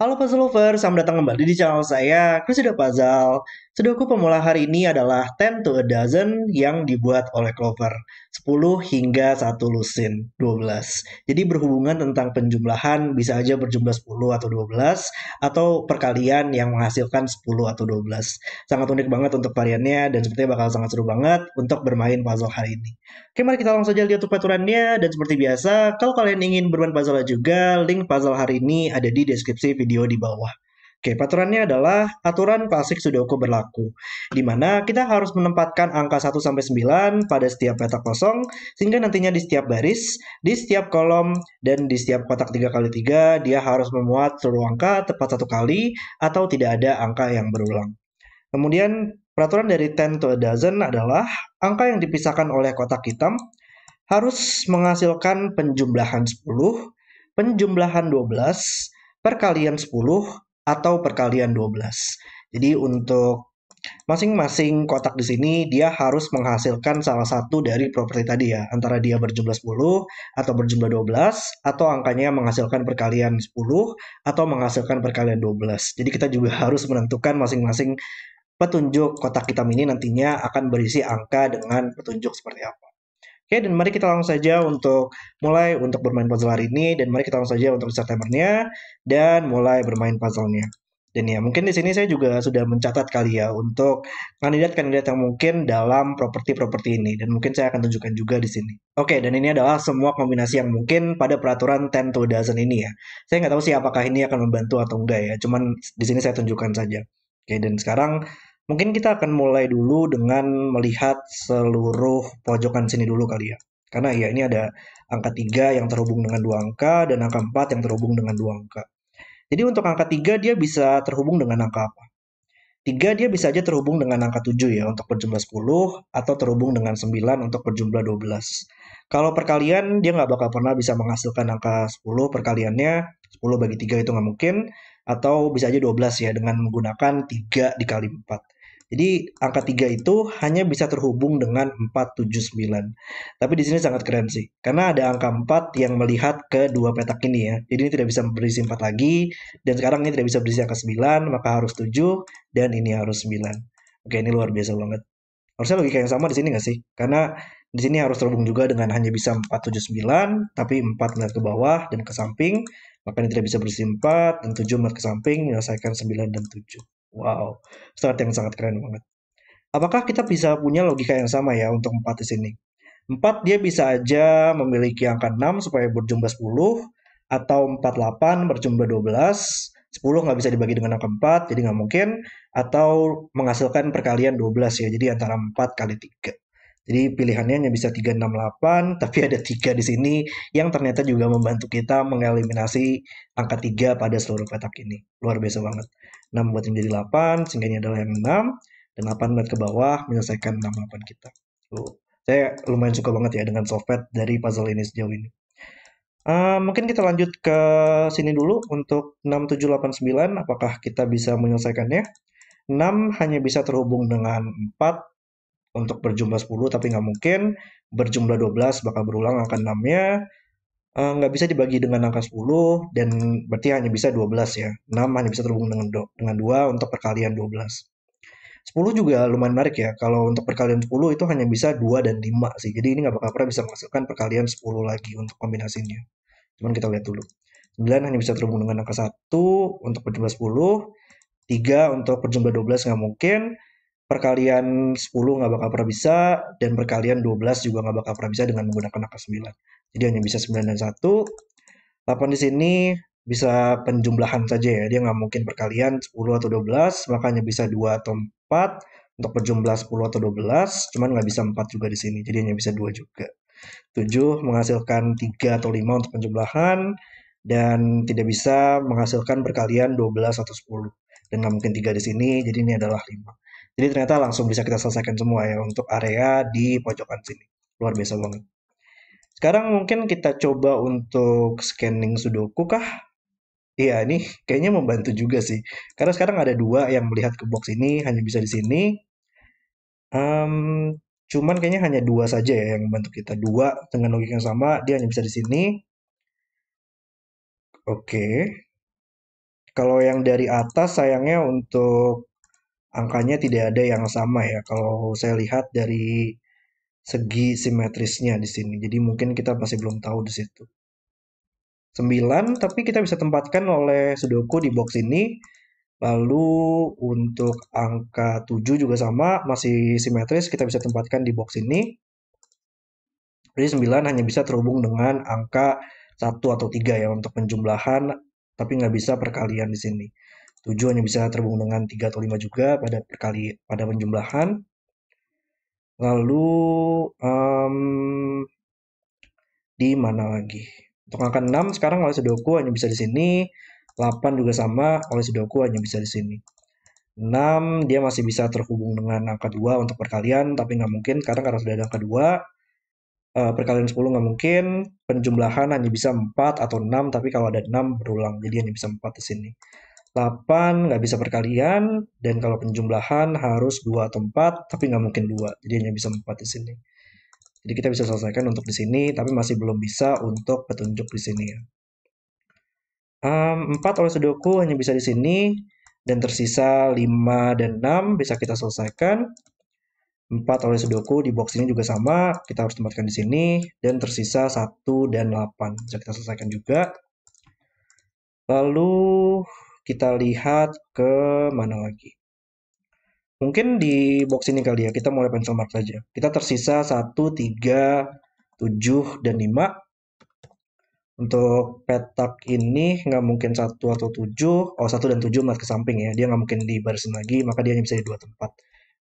Halo Puzzle Lover, selamat datang kembali di channel saya, Crusader Puzzle. Sudoku pemula hari ini adalah 10 to a dozen yang dibuat oleh Clover. 10 hingga 1 lusin, 12. Jadi berhubungan tentang penjumlahan bisa aja berjumlah 10 atau 12, atau perkalian yang menghasilkan 10 atau 12. Sangat unik banget untuk variannya dan sepertinya bakal sangat seru banget untuk bermain puzzle hari ini. Oke, mari kita langsung saja lihat tutorialnya. Dan seperti biasa, kalau kalian ingin bermain puzzle juga, link puzzle hari ini ada di deskripsi video di bawah. Oke, peraturannya adalah aturan klasik Sudoku berlaku, di mana kita harus menempatkan angka 1 sampai 9 pada setiap petak kosong, sehingga nantinya di setiap baris, di setiap kolom, dan di setiap kotak 3 kali 3 dia harus memuat seluruh angka tepat 1 kali, atau tidak ada angka yang berulang. Kemudian peraturan dari 10 to a dozen adalah angka yang dipisahkan oleh kotak hitam harus menghasilkan penjumlahan 10, penjumlahan 12, perkalian 10, atau perkalian 12. Jadi untuk masing-masing kotak di sini dia harus menghasilkan salah satu dari properti tadi ya, antara dia berjumlah 10 atau berjumlah 12 atau angkanya menghasilkan perkalian 10 atau menghasilkan perkalian 12. Jadi kita juga harus menentukan masing-masing petunjuk kotak hitam ini nantinya akan berisi angka dengan petunjuk seperti apa. Oke, dan mari kita langsung saja untuk mulai untuk bermain puzzle hari ini, dan mari kita langsung saja untuk start timernya dan mulai bermain puzzle-nya. Dan ya, mungkin di sini saya juga sudah mencatat kali ya untuk kandidat-kandidat yang mungkin dalam properti-properti ini, dan mungkin saya akan tunjukkan juga di sini. Oke, dan ini adalah semua kombinasi yang mungkin pada peraturan 10 to dozen ini ya. Saya nggak tahu sih apakah ini akan membantu atau enggak ya, cuman di sini saya tunjukkan saja. Oke, dan sekarang mungkin kita akan mulai dulu dengan melihat seluruh pojokan sini dulu kali ya. Karena ya ini ada angka 3 yang terhubung dengan dua angka dan angka 4 yang terhubung dengan dua angka. Jadi untuk angka 3 dia bisa terhubung dengan angka apa? 3 dia bisa aja terhubung dengan angka 7 ya untuk berjumlah 10 atau terhubung dengan 9 untuk berjumlah 12. Kalau perkalian dia nggak bakal pernah bisa menghasilkan angka 10 perkaliannya 10 bagi 3 itu nggak mungkin, atau bisa aja 12 ya dengan menggunakan 3 dikali 4. Jadi angka 3 itu hanya bisa terhubung dengan 4, 7, 9. Tapi di sini sangat keren sih. Karena ada angka 4 yang melihat ke dua petak ini ya. Jadi ini tidak bisa berisi 4 lagi. Dan sekarang ini tidak bisa berisi angka 9, maka harus 7 dan ini harus 9. Oke, ini luar biasa banget. Harusnya logika yang sama di sini nggak sih? Karena di sini harus terhubung juga dengan hanya bisa 4, 7, 9, tapi 4 melihat ke bawah dan ke samping, maka ini tidak bisa berisi 4, dan 7 melihat ke samping, menyelesaikan 9 dan 7. Wow, start yang sangat keren banget. Apakah kita bisa punya logika yang sama ya untuk 4 di sini? 4 dia bisa aja memiliki angka 6 supaya berjumlah 10, atau 48 berjumlah 12, 10 nggak bisa dibagi dengan angka 4, jadi nggak mungkin, atau menghasilkan perkalian 12 ya, jadi antara 4 kali 3. Jadi pilihannya hanya bisa 3, 6, 8, tapi ada 3 di sini yang ternyata juga membantu kita mengeliminasi angka 3 pada seluruh petak ini. Luar biasa banget. 6 buat menjadi 8, sehingga ini adalah yang 6, dan 8 lihat ke bawah menyelesaikan 6, 8 kita. Tuh. Saya lumayan suka banget ya dengan software dari puzzle ini sejauh ini. Mungkin kita lanjut ke sini dulu untuk 6, 7, 8, 9. Apakah kita bisa menyelesaikannya? 6 hanya bisa terhubung dengan 4 untuk berjumlah 10, tapi nggak mungkin. Berjumlah 12 bakal berulang angka 6-nya. Nggak bisa dibagi dengan angka 10, dan berarti hanya bisa 12 ya. 6 hanya bisa terhubung dengan 2 untuk perkalian 12. 10 juga lumayan menarik ya. Kalau untuk perkalian 10 itu hanya bisa 2 dan 5 sih. Jadi ini nggak bakal pernah bisa menghasilkan perkalian 10 lagi untuk kombinasinya. Cuman kita lihat dulu. 9 hanya bisa terhubung dengan angka 1 untuk berjumlah 10. 3 untuk berjumlah 12 nggak mungkin. Perkalian 10 nggak bakal pernah bisa. Dan perkalian 12 juga nggak bakal pernah bisa dengan menggunakan angka 9. Jadi hanya bisa 9 dan 1. 8 di sini bisa penjumlahan saja ya. Dia nggak mungkin perkalian 10 atau 12, makanya bisa 2 atau 4 untuk berjumlah 10 atau 12, cuman nggak bisa 4 juga di sini. Jadi hanya bisa 2 juga. 7 menghasilkan 3 atau 5 untuk penjumlahan, dan tidak bisa menghasilkan perkalian 12 atau 10. Dan nggak mungkin 3 di sini, jadi ini adalah 5. Jadi ternyata langsung bisa kita selesaikan semua ya untuk area di pojokan sini. Luar biasa banget. Sekarang mungkin kita coba untuk scanning Sudoku kah? Iya, ini kayaknya membantu juga sih. Karena sekarang ada dua yang melihat ke box ini, hanya bisa di sini. Em, Cuman kayaknya hanya dua saja ya yang membantu kita. Dua dengan logika yang sama, dia hanya bisa di sini. Oke. Kalau yang dari atas sayangnya untuk angkanya tidak ada yang sama ya. Kalau saya lihat dari segi simetrisnya di sini. Jadi mungkin kita masih belum tahu di situ. 9, tapi kita bisa tempatkan oleh Sudoku di box ini. Lalu untuk angka 7 juga sama, masih simetris, kita bisa tempatkan di box ini. Jadi 9 hanya bisa terhubung dengan angka 1 atau 3 ya untuk penjumlahan, tapi nggak bisa perkalian di sini. 7 hanya bisa terhubung dengan 3 atau 5 juga pada penjumlahan. Lalu di mana lagi? Untuk angka 6 sekarang oleh Sudoku hanya bisa di sini. 8 juga sama, oleh Sudoku hanya bisa di sini. 6 dia masih bisa terhubung dengan angka 2 untuk perkalian, tapi nggak mungkin karena sudah ada angka 2. Perkalian 10 nggak mungkin. Penjumlahan hanya bisa 4 atau 6, tapi kalau ada 6 berulang, jadi hanya bisa 4 di sini. 8 nggak bisa perkalian, dan kalau penjumlahan harus 2 atau 4, tapi nggak mungkin 2, jadi hanya bisa 4 di sini. Jadi kita bisa selesaikan untuk di sini, tapi masih belum bisa untuk petunjuk di sini ya. 4 oleh Sudoku hanya bisa di sini, dan tersisa 5 dan 6 bisa kita selesaikan. 4 oleh Sudoku di box ini juga sama, kita harus tempatkan di sini, dan tersisa 1 dan 8 bisa kita selesaikan juga. Lalu kita lihat ke mana lagi. Mungkin di box ini kali ya, kita mulai pencil mark saja. Kita tersisa 1, 3, 7, dan 5. Untuk petak ini nggak mungkin 1 atau 7. Oh, 1 dan 7 melihat ke samping ya. Dia nggak mungkin dibarisin lagi, maka dia hanya bisa di dua tempat.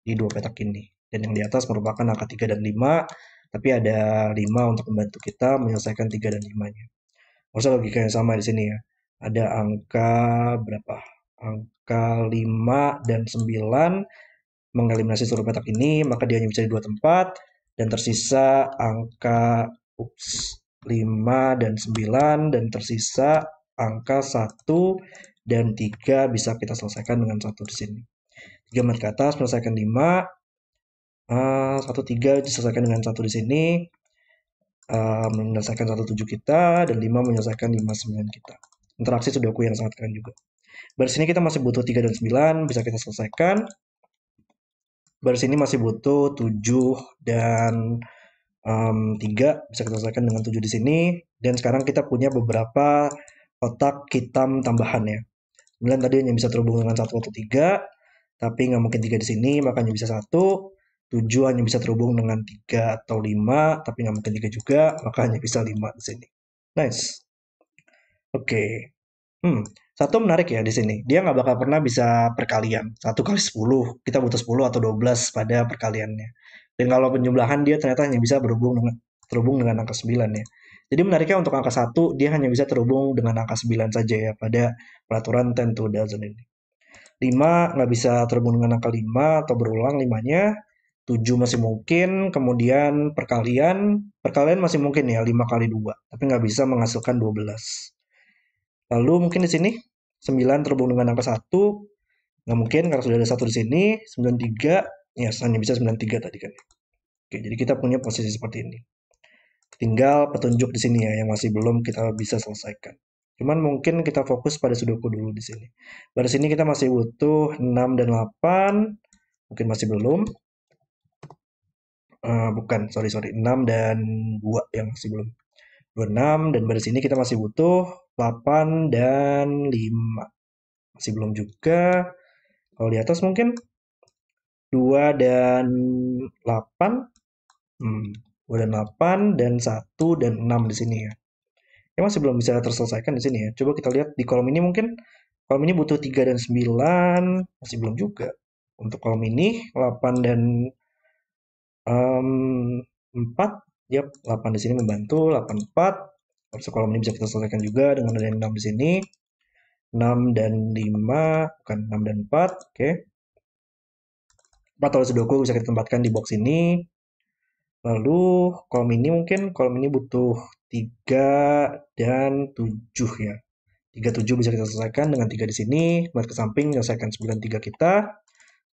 Di dua petak ini. Dan yang di atas merupakan angka 3 dan 5. Tapi ada 5 untuk membantu kita menyelesaikan 3 dan 5-nya. Maksudnya logikanya sama di sini ya. Ada angka berapa? Angka 5 dan 9 mengeliminasi seluruh petak ini, maka dia hanya bisa di dua tempat. Dan tersisa angka 5 dan 9, dan tersisa angka 1 dan 3 bisa kita selesaikan dengan 1 di sini. 3 menit ke atas menyelesaikan 5, 1, 3 diselesaikan dengan 1 di sini, menyelesaikan 1, 7 kita, dan 5 menyelesaikan 5, 9 kita. Interaksi Sudoku yang sangat keren juga. Baris ini kita masih butuh 3 dan 9, bisa kita selesaikan. Baris ini masih butuh 7 dan 3, bisa kita selesaikan dengan 7 di sini. Dan sekarang kita punya beberapa kotak hitam tambahan ya. 9 tadi hanya bisa terhubung dengan 1 atau 3, tapi nggak mungkin 3 di sini, makanya bisa 1. 7 hanya bisa terhubung dengan 3 atau 5, tapi nggak mungkin 3 juga, maka hanya bisa 5 di sini. Nice. Oke. Satu menarik ya di sini. Dia nggak bakal pernah bisa perkalian. 1 kali 10, kita butuh 10 atau 12 pada perkaliannya. Dan kalau penjumlahan dia ternyata hanya bisa terhubung dengan angka 9 ya. Jadi menariknya untuk angka 1, dia hanya bisa terhubung dengan angka 9 saja ya pada peraturan 10 to the dozen ini. 5 nggak bisa terhubung dengan angka 5 atau berulang 5-nya. 7 masih mungkin, kemudian perkalian masih mungkin ya 5 kali 2, tapi nggak bisa menghasilkan 12. Lalu mungkin di sini 9 terhubung dengan angka 1, nggak mungkin karena sudah ada 1 di sini. 93, ya hanya bisa 93 tadi kan. Oke, jadi kita punya posisi seperti ini. Tinggal petunjuk di sini ya yang masih belum kita bisa selesaikan. Cuman mungkin kita fokus pada Sudoku dulu di sini. Baris ini kita masih butuh 6 dan 8, mungkin masih belum. Bukan, sorry, 6 dan 2 yang masih belum. 26, dan baris ini kita masih butuh 8 dan 5. Masih belum juga. Kalau di atas mungkin 2 dan 8. 2 dan 8 dan 1 dan 6 di sini ya. Ya masih belum bisa terselesaikan di sini ya. Coba kita lihat di kolom ini mungkin. Kolom ini butuh 3 dan 9. Masih belum juga. Untuk kolom ini 8 dan 4. Yap, 8 di sini membantu. 8, 4. Harusnya kolom ini bisa kita selesaikan juga dengan ada 6 di sini. 6 dan 5. Bukan 6 dan 4. Oke. 4 oleh Sudoku bisa kita tempatkan di box ini. Lalu kolom ini mungkin kolom ini butuh 3 dan 7 ya. 3, 7 bisa kita selesaikan dengan 3 di sini. Melihat ke samping menyelesaikan 9, 3 kita.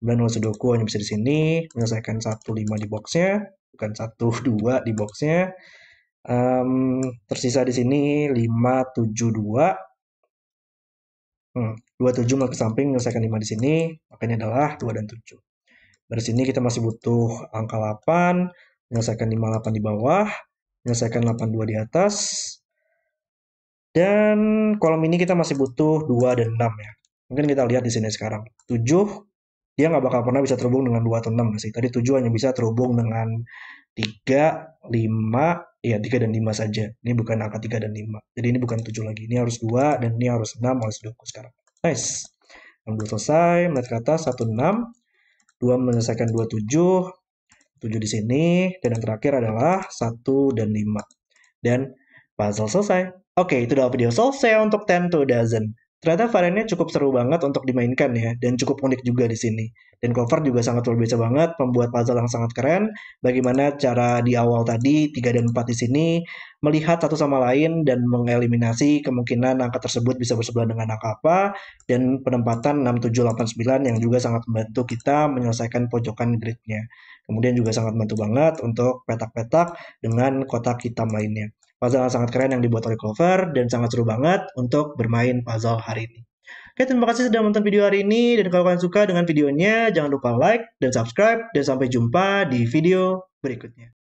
9 oleh Sudoku hanya bisa di sini. Menyelesaikan 1, 5 di boxnya. Bukan 1, 2 di boxnya. Tersisa di sini 5, 7, 2. 27 ke samping, menyelesaikan 5 di sini, makanya adalah 2 dan 7. Dari sini kita masih butuh angka 8, menyelesaikan 58 di bawah, menyelesaikan 82 di atas, dan kolom ini kita masih butuh 2 dan 6 ya. Mungkin kita lihat di sini sekarang. 7, dia nggak bakal pernah bisa terhubung dengan 2 atau 6 sih. Tadi 7 hanya bisa terhubung dengan 3, 5, ya 3 dan 5 saja. Ini bukan angka 3 dan 5. Jadi ini bukan 7 lagi. Ini harus 2 dan ini harus 6 harus diukur sekarang. Nice. 6 selesai, melihat ke atas 1 6, 2 menyelesaikan 27, 7 di sini, dan yang terakhir adalah 1 dan 5. Dan puzzle selesai. Oke, itu adalah video selesai untuk 10 to a dozen. Ternyata variannya cukup seru banget untuk dimainkan ya, dan cukup unik juga di sini. Dan Clover juga sangat luar biasa banget, membuat puzzle yang sangat keren. Bagaimana cara di awal tadi, 3 dan 4 di sini, melihat satu sama lain dan mengeliminasi kemungkinan angka tersebut bisa bersebelahan dengan angka apa, dan penempatan 6, 7, 8, 9 yang juga sangat membantu kita menyelesaikan pojokan gridnya. Kemudian juga sangat membantu banget untuk petak-petak dengan kotak hitam lainnya. Puzzle yang sangat keren yang dibuat oleh Clover dan sangat seru banget untuk bermain puzzle hari ini. Oke, terima kasih sudah menonton video hari ini, dan kalau kalian suka dengan videonya, jangan lupa like dan subscribe, dan sampai jumpa di video berikutnya.